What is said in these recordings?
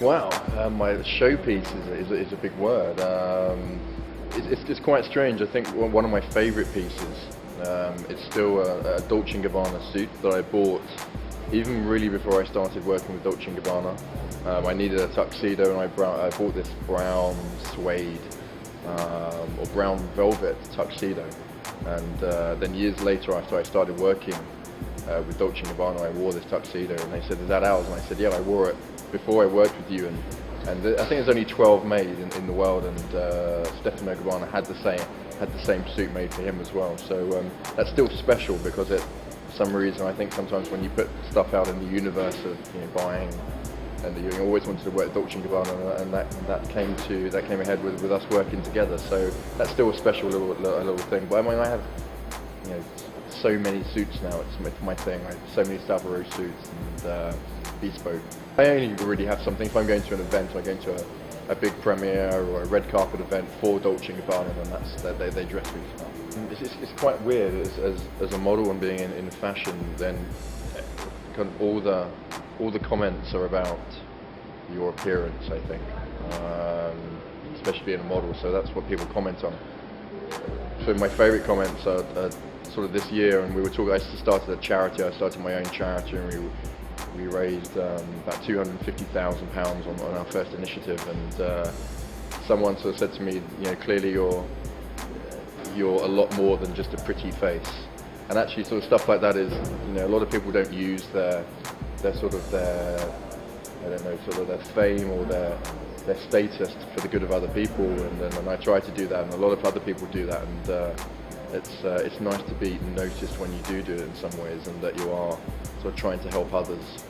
Wow, my showpiece is a big word. It's quite strange. I think one of my favourite pieces. It's still a Dolce & Gabbana suit that I bought even really before I started working with Dolce & Gabbana. I needed a tuxedo and I bought this brown suede or brown velvet tuxedo. And then years later, after I started working with Dolce & Gabbana, I wore this tuxedo and they said, "Is that ours?" And I said, "Yeah, I wore it before I worked with you." And I think there's only 12 made in the world, and Stefano Gabbana had the same suit made for him as well. So that's still special because for some reason, I think sometimes when you put stuff out in the universe of buying, and you always wanted to work at Dolce & Gabbana, and that came ahead with us working together. So that's still a special little thing. But I mean, I have so many suits now. It's my thing. I have so many Stavro suits and bespoke. I only really have something if I'm going to an event, or going to a big premiere or a red carpet event for Dolce & Gabbana, then they dress me for that. It's quite weird as a model and being in fashion. Then kind of all the comments are about your appearance, I think, especially being a model. So that's what people comment on. So my favourite comments are sort of this year, and we were talking. I started a charity. I started my own charity, and we raised about £250,000 on our first initiative. And someone sort of said to me, clearly you're a lot more than just a pretty face. And actually, sort of stuff like that is, a lot of people don't use their sort of their, I don't know, sort of their fame or their status for the good of other people, and I try to do that, and a lot of other people do that, and it's nice to be noticed when you do it in some ways, and that you are sort of trying to help others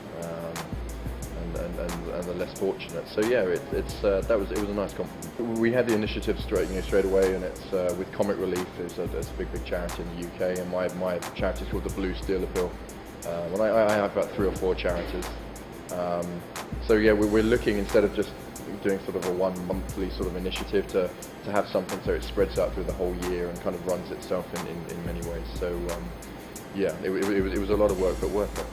and the less fortunate. So yeah, it was a nice compliment. We had the initiative straight away, and it's with Comic Relief. It's a big charity in the UK, and my charity is called the Blue Steel Appeal. And I have about 3 or 4 charities. So yeah, we're looking, instead of just doing sort of a one monthly sort of initiative, to have something so it spreads out through the whole year and kind of runs itself in many ways. So yeah, it was a lot of work, but worth it.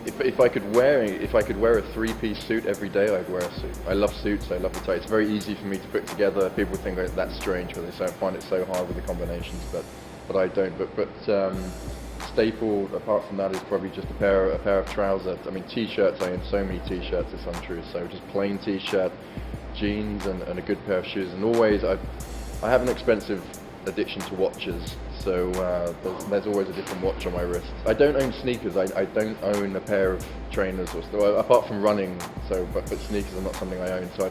If I could wear a 3-piece suit every day, I'd wear a suit. I love suits. I love the tie. It's very easy for me to put together. People think that's strange because they find it so hard with the combinations, but I don't. But staple apart from that is probably just a pair of trousers. I mean, t-shirts. I own so many t-shirts. It's untrue. So just plain t-shirt, jeans, and a good pair of shoes. And always, I have an expensive addiction to watches. So there's always a different watch on my wrist. I don't own sneakers. I don't own a pair of trainers apart from running. So but sneakers are not something I own. So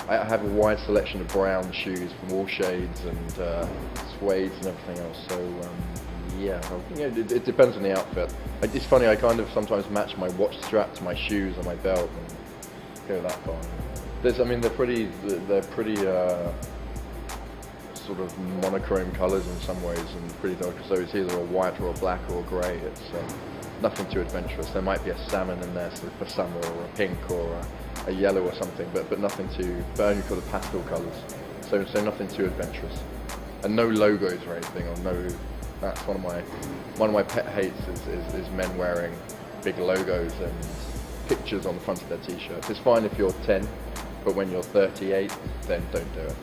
I have a wide selection of brown shoes from all shades, and suedes and everything else. So yeah, it depends on the outfit. It's funny, I kind of sometimes match my watch strap to my shoes or my belt and go that far. They're pretty sort of monochrome colours in some ways, and pretty dark. So it's either a white or a black or a grey. It's nothing too adventurous. There might be a salmon in there for summer, or a pink, or a yellow or something, but nothing too. But only for the pastel colours. So nothing too adventurous, and no logos or anything, or no. That's one of my pet hates is men wearing big logos and pictures on the front of their t-shirts. It's fine if you're 10, but when you're 38, then don't do it.